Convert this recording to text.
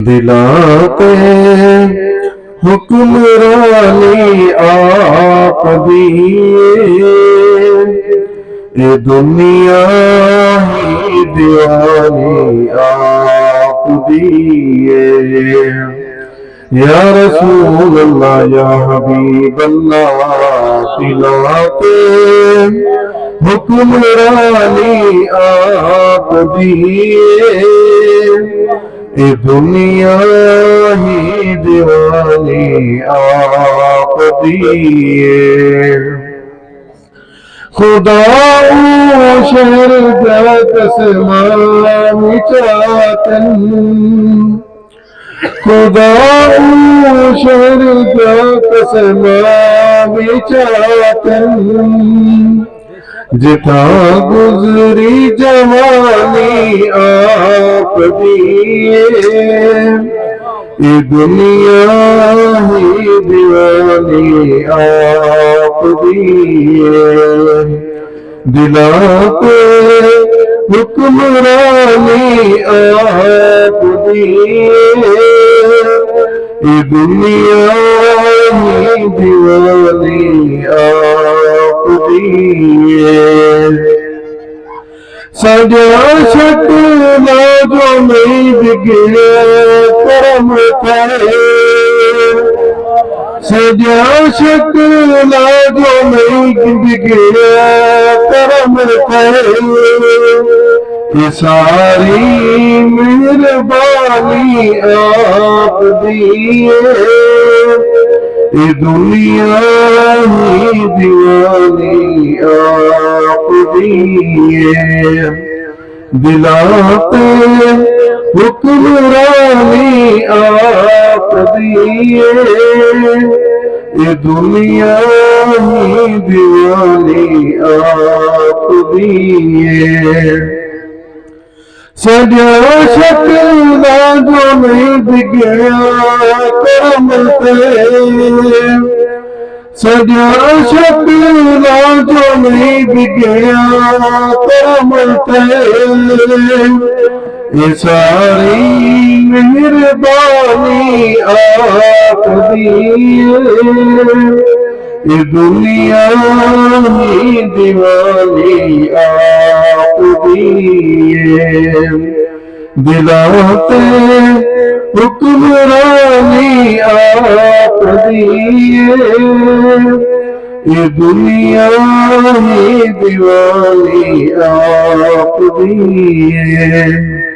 دلاتے حکمرانی آپ دیے، یہ دنیا ہی دیوانی آپ دیے۔ یا رسول اللہ یا حبیب اللہ، دلاتے حکمرانی آپ دیے، یہ دنیا ہی دیوانی آپ دیے۔ خدا شہر جات سمان چاہتن، خدا شہر جات سمان چاہتن، جتا گزری جوانی آپ دیے، یہ دنیا ہی دیوانی آپ دیے۔ دلاتے حکمرانی آپ دیے، یہ دنیا ہی دیوانی آپ دیے۔ سجا شکل جو نہیں بگڑے کرم کرے، سجا شکل جو نہیں بگڑے کرم کرے، یہ ساری مہربانی آپ دیے، یہ دنیا ہی دیوانی آپ دیے۔ دلاتے حکمرانی آپ دیے، یہ دنیا ہی دیوانی آپ دیے۔ سجا شکل جو نہیں بگڑا کرم کرے، سجا شکل جو نہیں بگڑا کرم کرے، یہ ساری مہربانی آپ دیے، یہ دنیا ہی دیوانی آپ دیے۔ دلاتے حکمرانی آپ دیے، یہ دنیا ہی دیوانی آپ دیے۔